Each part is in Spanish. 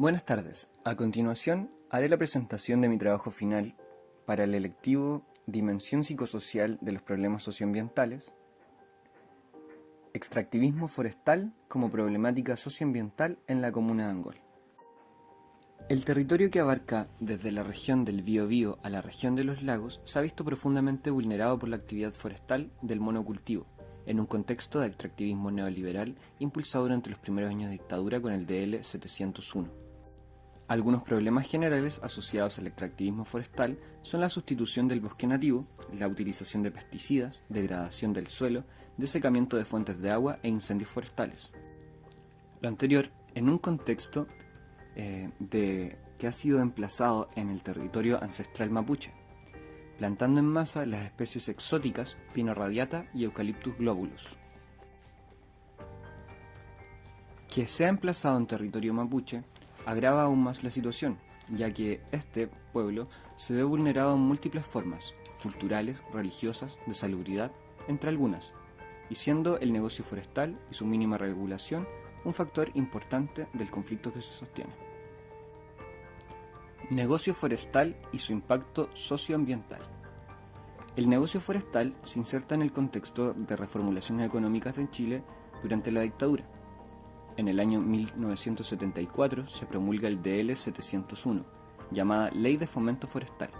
Buenas tardes. A continuación, haré la presentación de mi trabajo final para el electivo Dimensión psicosocial de los problemas socioambientales, extractivismo forestal como problemática socioambiental en la comuna de Angol. El territorio que abarca desde la región del Biobío a la región de los lagos se ha visto profundamente vulnerado por la actividad forestal del monocultivo, en un contexto de extractivismo neoliberal impulsado durante los primeros años de dictadura con el DL 701. Algunos problemas generales asociados al extractivismo forestal son la sustitución del bosque nativo, la utilización de pesticidas, degradación del suelo, desecamiento de fuentes de agua e incendios forestales. Lo anterior en un contexto que ha sido emplazado en el territorio ancestral mapuche, plantando en masa las especies exóticas Pino radiata y Eucalyptus globulus. Que sea emplazado en territorio mapuche agrava aún más la situación, ya que este pueblo se ve vulnerado en múltiples formas, culturales, religiosas, de salubridad, entre algunas, y siendo el negocio forestal y su mínima regulación un factor importante del conflicto que se sostiene. Negocio forestal y su impacto socioambiental. El negocio forestal se inserta en el contexto de reformulaciones económicas en Chile durante la dictadura. En el año 1974 se promulga el DL 701, llamada Ley de Fomento Forestal,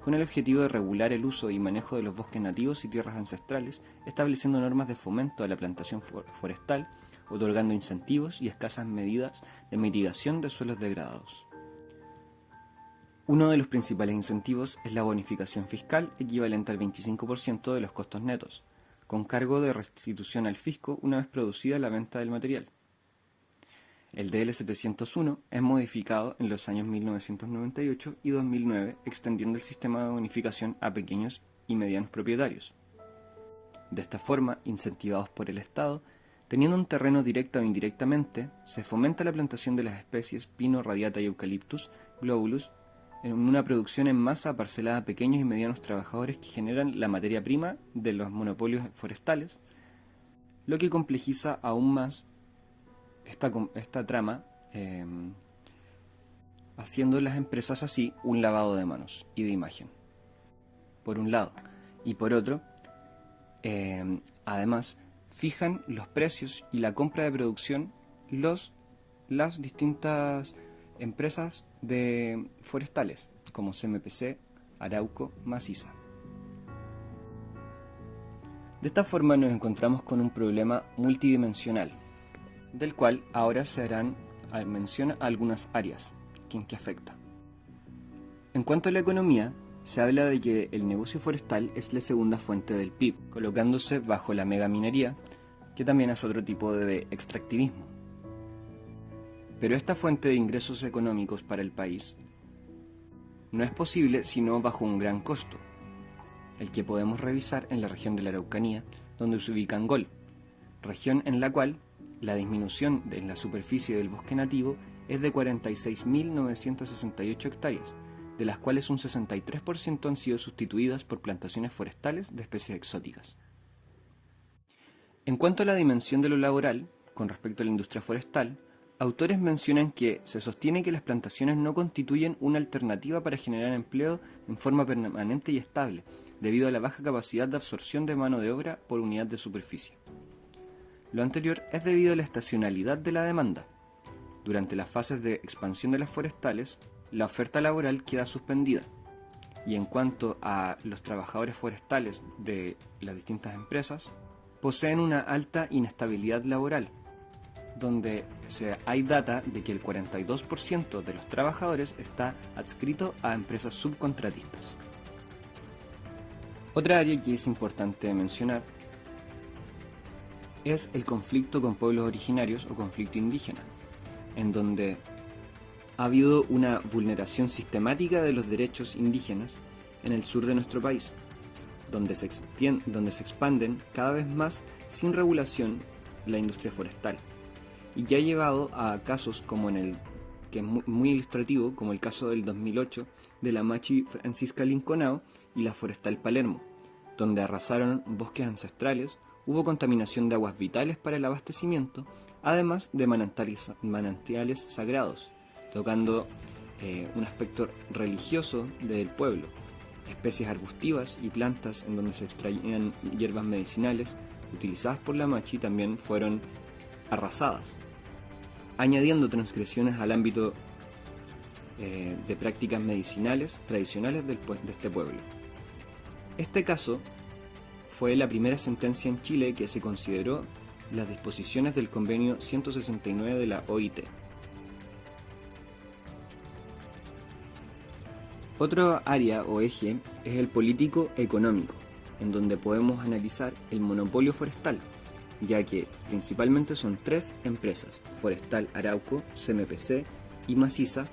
con el objetivo de regular el uso y manejo de los bosques nativos y tierras ancestrales, estableciendo normas de fomento a la plantación forestal, otorgando incentivos y escasas medidas de mitigación de suelos degradados. Uno de los principales incentivos es la bonificación fiscal, equivalente al 25% de los costos netos, con cargo de restitución al fisco una vez producida la venta del material. El DL 701 es modificado en los años 1998 y 2009, extendiendo el sistema de bonificación a pequeños y medianos propietarios. De esta forma, incentivados por el Estado, teniendo un terreno directa o indirectamente, se fomenta la plantación de las especies Pino radiata y Eucalyptus globulus en una producción en masa parcelada a pequeños y medianos trabajadores que generan la materia prima de los monopolios forestales, lo que complejiza aún más esta trama, haciendo las empresas así un lavado de manos y de imagen, por un lado, y por otro, además, fijan los precios y la compra de producción las distintas empresas de forestales, como CMPC, Arauco, Maciza. De esta forma nos encontramos con un problema multidimensional, del cual ahora se harán mención a algunas áreas que afecta. En cuanto a la economía, se habla de que el negocio forestal es la segunda fuente del PIB, colocándose bajo la megaminería, que también es otro tipo de extractivismo. Pero esta fuente de ingresos económicos para el país no es posible sino bajo un gran costo, el que podemos revisar en la región de la Araucanía, donde se ubica Angol, región en la cual la disminución en la superficie del bosque nativo es de 46.968 hectáreas, de las cuales un 63% han sido sustituidas por plantaciones forestales de especies exóticas. En cuanto a la dimensión de lo laboral, con respecto a la industria forestal, autores mencionan que se sostiene que las plantaciones no constituyen una alternativa para generar empleo en forma permanente y estable, debido a la baja capacidad de absorción de mano de obra por unidad de superficie. Lo anterior es debido a la estacionalidad de la demanda. Durante las fases de expansión de las forestales, la oferta laboral queda suspendida. Y en cuanto a los trabajadores forestales de las distintas empresas, poseen una alta inestabilidad laboral, donde hay data de que el 42% de los trabajadores está adscrito a empresas subcontratistas. Otra área que es importante mencionar es el conflicto con pueblos originarios o conflicto indígena, en donde ha habido una vulneración sistemática de los derechos indígenas en el sur de nuestro país, donde se expanden cada vez más sin regulación la industria forestal, y que ha llevado a casos como que es muy ilustrativo, como el caso del 2008 de la Machi Francisca Linconao y la Forestal Palermo, donde arrasaron bosques ancestrales, hubo contaminación de aguas vitales para el abastecimiento, además de manantiales sagrados, tocando un aspecto religioso del pueblo, especies arbustivas y plantas en donde se extraían hierbas medicinales utilizadas por la Machi también fueron arrasadas, añadiendo transgresiones al ámbito de prácticas medicinales tradicionales de este pueblo. Este caso fue la primera sentencia en Chile que se consideró las disposiciones del convenio 169 de la OIT. Otro área o eje es el político-económico, en donde podemos analizar el monopolio forestal, ya que principalmente son 3 empresas, Forestal Arauco, CMPC y Macisa,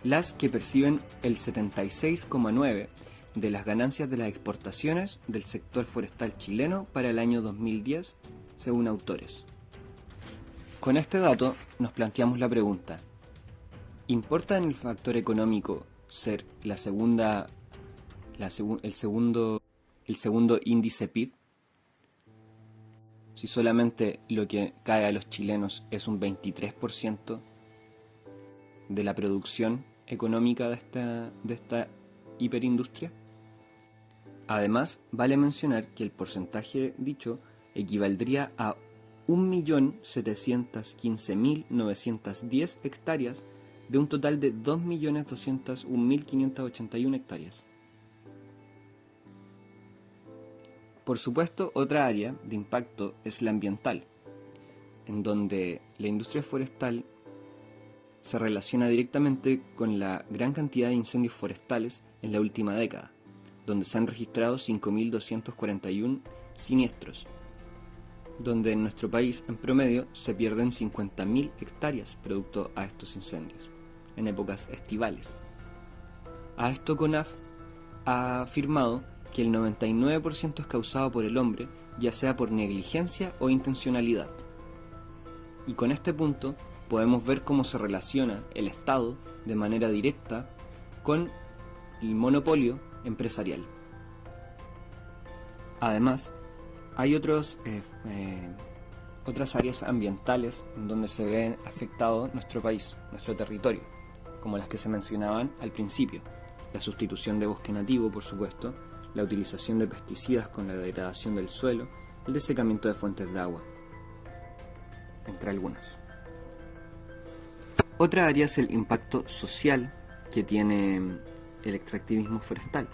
las que perciben el 76,9% de las ganancias de las exportaciones del sector forestal chileno para el año 2010, según autores. Con este dato nos planteamos la pregunta: ¿importa en el factor económico ser el segundo índice PIB? Si solamente lo que cae a los chilenos es un 23% de la producción económica de esta hiperindustria. Además, vale mencionar que el porcentaje dicho equivaldría a 1.715.910 hectáreas de un total de 2.201.581 hectáreas. Por supuesto, otra área de impacto es la ambiental, en donde la industria forestal se relaciona directamente con la gran cantidad de incendios forestales en la última década, donde se han registrado 5.241 siniestros, donde en nuestro país en promedio se pierden 50.000 hectáreas producto a estos incendios, en épocas estivales. A esto CONAF ha afirmado que el 99% es causado por el hombre, ya sea por negligencia o intencionalidad. Y con este punto podemos ver cómo se relaciona el Estado de manera directa con el monopolio empresarial. Además, hay otras áreas ambientales en donde se ve afectado nuestro país, nuestro territorio, como las que se mencionaban al principio: la sustitución de bosque nativo, por supuesto, la utilización de pesticidas con la degradación del suelo, el desecamiento de fuentes de agua, entre algunas. Otra área es el impacto social que tiene el extractivismo forestal,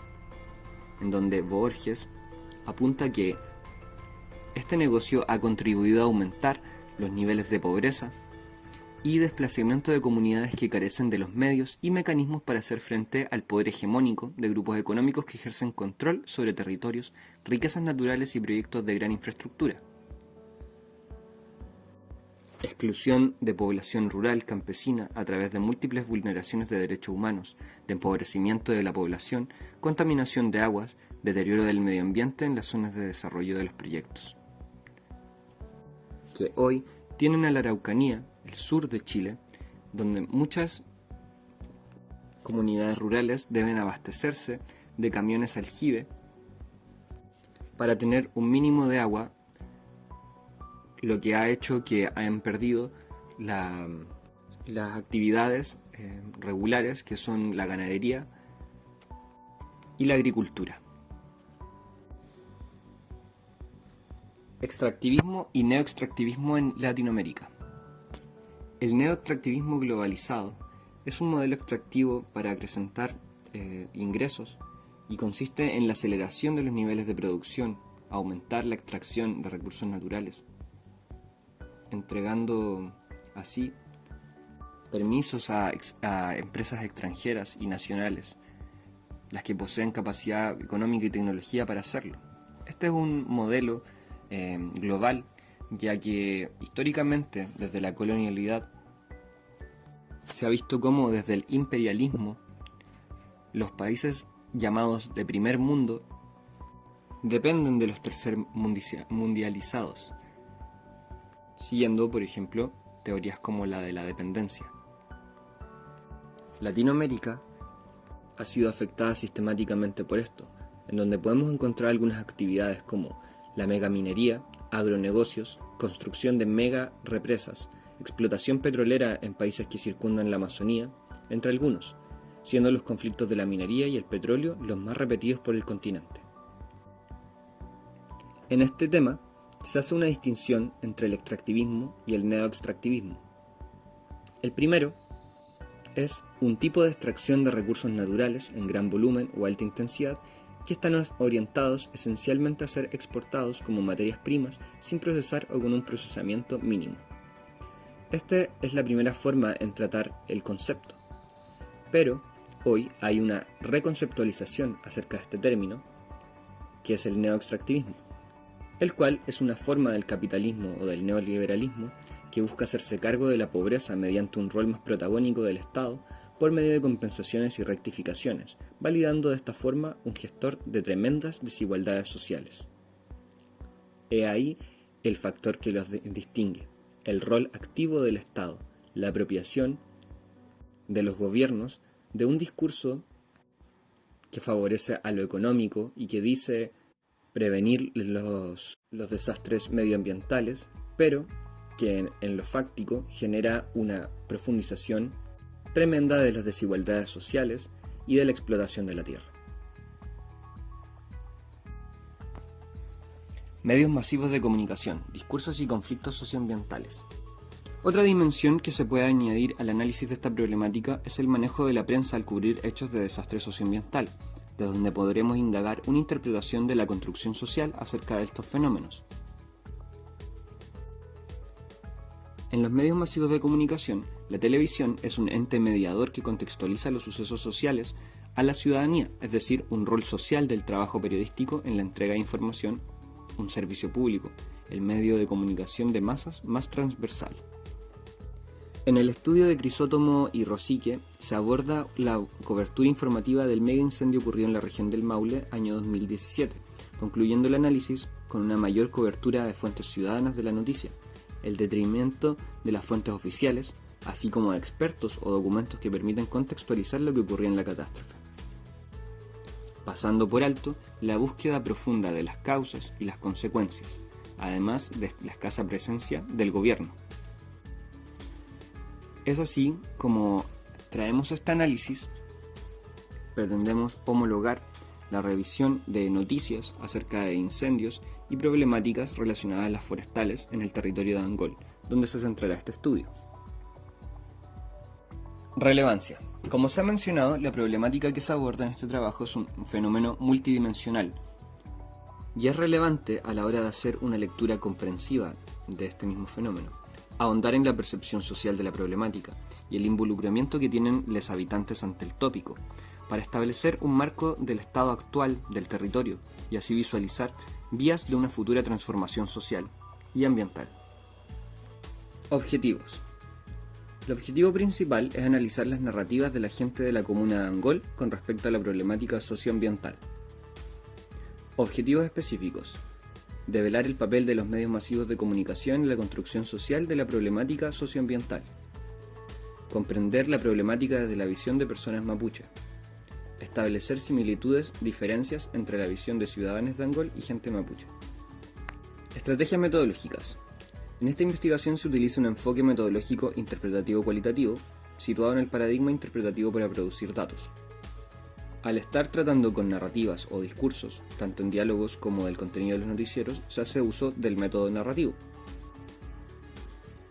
en donde Borges apunta que este negocio ha contribuido a aumentar los niveles de pobreza y desplazamiento de comunidades que carecen de los medios y mecanismos para hacer frente al poder hegemónico de grupos económicos que ejercen control sobre territorios, riquezas naturales y proyectos de gran infraestructura. Exclusión de población rural campesina a través de múltiples vulneraciones de derechos humanos, de empobrecimiento de la población, contaminación de aguas, deterioro del medio ambiente en las zonas de desarrollo de los proyectos, que hoy tienen a la Araucanía, el sur de Chile, donde muchas comunidades rurales deben abastecerse de camiones aljibe para tener un mínimo de agua, lo que ha hecho que hayan perdido las actividades regulares, que son la ganadería y la agricultura. Extractivismo y neoextractivismo en Latinoamérica. El neoextractivismo globalizado es un modelo extractivo para acrecentar ingresos y consiste en la aceleración de los niveles de producción, aumentar la extracción de recursos naturales, entregando así permisos a empresas extranjeras y nacionales, las que poseen capacidad económica y tecnología para hacerlo. Este es un modelo global, ya que históricamente, desde la colonialidad, se ha visto cómo desde el imperialismo los países llamados de primer mundo dependen de los tercermundializados, siguiendo, por ejemplo, teorías como la de la dependencia. Latinoamérica ha sido afectada sistemáticamente por esto, en donde podemos encontrar algunas actividades como la megaminería, agronegocios, construcción de mega represas, explotación petrolera en países que circundan la Amazonía, entre algunos, siendo los conflictos de la minería y el petróleo los más repetidos por el continente. En este tema, se hace una distinción entre el extractivismo y el neoextractivismo. El primero es un tipo de extracción de recursos naturales en gran volumen o alta intensidad que están orientados esencialmente a ser exportados como materias primas sin procesar o con un procesamiento mínimo. Esta es la primera forma en tratar el concepto, pero hoy hay una reconceptualización acerca de este término, que es el neoextractivismo, el cual es una forma del capitalismo o del neoliberalismo que busca hacerse cargo de la pobreza mediante un rol más protagónico del Estado por medio de compensaciones y rectificaciones, validando de esta forma un gestor de tremendas desigualdades sociales. He ahí el factor que los distingue, el rol activo del Estado, la apropiación de los gobiernos de un discurso que favorece a lo económico y que dice prevenir los desastres medioambientales, pero que en lo fáctico genera una profundización tremenda de las desigualdades sociales y de la explotación de la tierra. Medios masivos de comunicación, discursos y conflictos socioambientales. Otra dimensión que se puede añadir al análisis de esta problemática es el manejo de la prensa al cubrir hechos de desastre socioambiental, de donde podremos indagar una interpretación de la construcción social acerca de estos fenómenos. En los medios masivos de comunicación, la televisión es un ente mediador que contextualiza los sucesos sociales a la ciudadanía, es decir, un rol social del trabajo periodístico en la entrega de información, un servicio público, el medio de comunicación de masas más transversal. En el estudio de Crisótomo y Rosique se aborda la cobertura informativa del mega incendio ocurrido en la región del Maule año 2017, concluyendo el análisis con una mayor cobertura de fuentes ciudadanas de la noticia, el detrimento de las fuentes oficiales, así como de expertos o documentos que permiten contextualizar lo que ocurrió en la catástrofe, pasando por alto la búsqueda profunda de las causas y las consecuencias, además de la escasa presencia del gobierno. Es así como traemos este análisis, pretendemos homologar la revisión de noticias acerca de incendios y problemáticas relacionadas a las forestales en el territorio de Angol, donde se centrará este estudio. Relevancia. Como se ha mencionado, la problemática que se aborda en este trabajo es un fenómeno multidimensional y es relevante a la hora de hacer una lectura comprensiva de este mismo fenómeno, ahondar en la percepción social de la problemática y el involucramiento que tienen los habitantes ante el tópico, para establecer un marco del estado actual del territorio y así visualizar vías de una futura transformación social y ambiental. Objetivos. El objetivo principal es analizar las narrativas de la gente de la comuna de Angol con respecto a la problemática socioambiental. Objetivos específicos. Develar el papel de los medios masivos de comunicación en la construcción social de la problemática socioambiental. Comprender la problemática desde la visión de personas mapuche. Establecer similitudes, diferencias entre la visión de ciudadanos de Angol y gente mapuche. Estrategias metodológicas. En esta investigación se utiliza un enfoque metodológico interpretativo-cualitativo, situado en el paradigma interpretativo para producir datos. Al estar tratando con narrativas o discursos, tanto en diálogos como del contenido de los noticieros, se hace uso del método narrativo.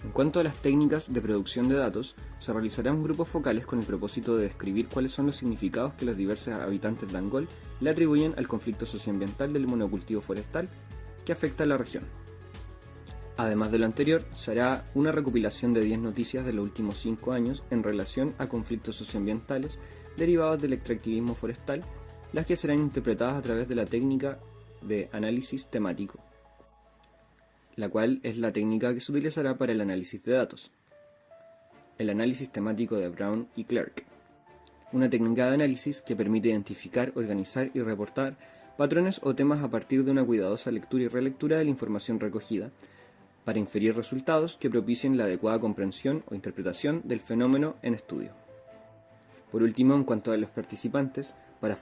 En cuanto a las técnicas de producción de datos, se realizarán grupos focales con el propósito de describir cuáles son los significados que los diversos habitantes de Angol le atribuyen al conflicto socioambiental del monocultivo forestal que afecta a la región. Además de lo anterior, se hará una recopilación de 10 noticias de los últimos 5 años en relación a conflictos socioambientales derivados del extractivismo forestal, las que serán interpretadas a través de la técnica de análisis temático, la cual es la técnica que se utilizará para el análisis de datos. El análisis temático de Brown y Clark, una técnica de análisis que permite identificar, organizar y reportar patrones o temas a partir de una cuidadosa lectura y relectura de la información recogida, para inferir resultados que propicien la adecuada comprensión o interpretación del fenómeno en estudio. Por último, en cuanto a los participantes, para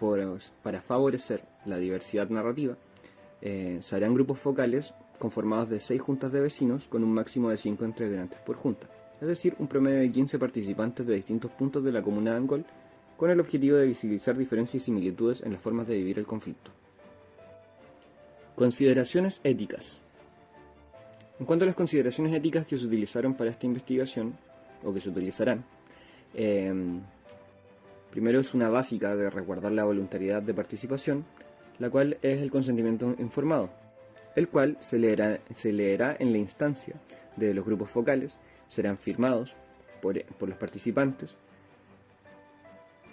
favorecer la diversidad narrativa, se harán grupos focales conformados de 6 juntas de vecinos con un máximo de 5 integrantes por junta. es decir, un promedio de 15 participantes de distintos puntos de la comuna de Angol, con el objetivo de visibilizar diferencias y similitudes en las formas de vivir el conflicto. Consideraciones éticas. En cuanto a las consideraciones éticas que se utilizaron para esta investigación, o que se utilizarán, primero es una básica de resguardar la voluntariedad de participación, la cual es el consentimiento informado, el cual se leerá en la instancia de los grupos focales, serán firmados por los participantes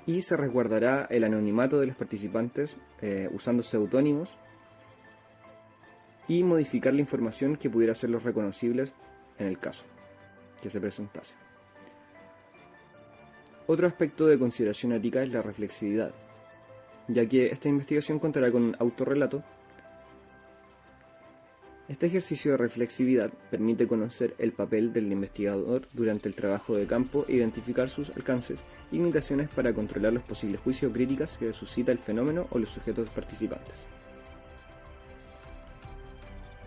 y se resguardará el anonimato de los participantes usando seudónimos y modificar la información que pudiera hacerlos reconocibles en el caso que se presentase. Otro aspecto de consideración ética es la reflexividad, ya que esta investigación contará con un autorrelato. Este ejercicio de reflexividad permite conocer el papel del investigador durante el trabajo de campo e identificar sus alcances y limitaciones para controlar los posibles juicios o críticas que suscita el fenómeno o los sujetos participantes.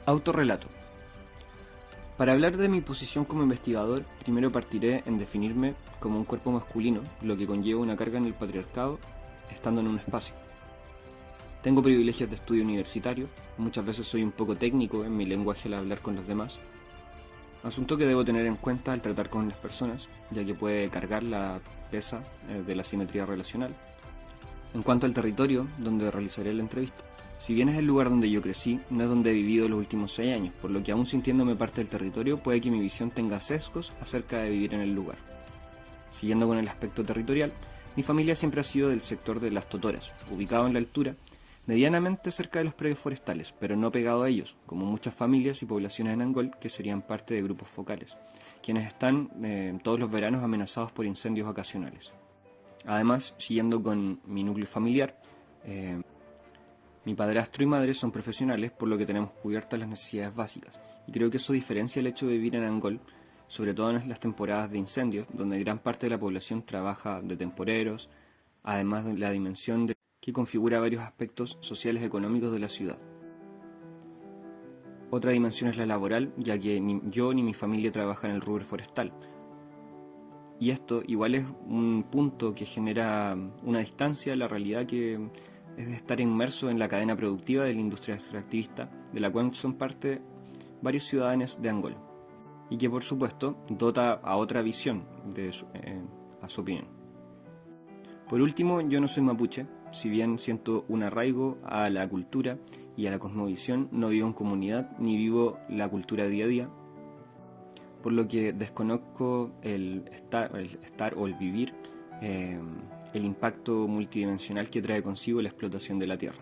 Autorrelato. Para hablar de mi posición como investigador, primero partiré en definirme como un cuerpo masculino, lo que conlleva una carga en el patriarcado, estando en un espacio. Tengo privilegios de estudio universitario, muchas veces soy un poco técnico en mi lenguaje al hablar con los demás, asunto que debo tener en cuenta al tratar con las personas, ya que puede cargar la pesa de la simetría relacional. En cuanto al territorio donde realizaré la entrevista, si bien es el lugar donde yo crecí, no es donde he vivido los últimos 6 años, por lo que aún sintiéndome parte del territorio, puede que mi visión tenga sesgos acerca de vivir en el lugar. Siguiendo con el aspecto territorial, mi familia siempre ha sido del sector de Las Totoras, ubicado en la altura, medianamente cerca de los predios forestales, pero no pegado a ellos, como muchas familias y poblaciones en Angol que serían parte de grupos focales, quienes están todos los veranos amenazados por incendios ocasionales. Además, siguiendo con mi núcleo familiar, mi padrastro y madre son profesionales, por lo que tenemos cubiertas las necesidades básicas, y creo que eso diferencia el hecho de vivir en Angol, sobre todo en las temporadas de incendios, donde gran parte de la población trabaja de temporeros, además de la dimensión que configura varios aspectos sociales y económicos de la ciudad. Otra dimensión es la laboral, ya que ni yo ni mi familia trabajan en el rubro forestal. Y esto igual es un punto que genera una distancia a la realidad que es de estar inmerso en la cadena productiva de la industria extractivista, de la cual son parte varios ciudadanos de Angol, y que por supuesto dota a otra visión a su opinión. Por último, yo no soy mapuche, si bien siento un arraigo a la cultura y a la cosmovisión, no vivo en comunidad ni vivo la cultura día a día, por lo que desconozco el estar o el vivir el impacto multidimensional que trae consigo la explotación de la tierra.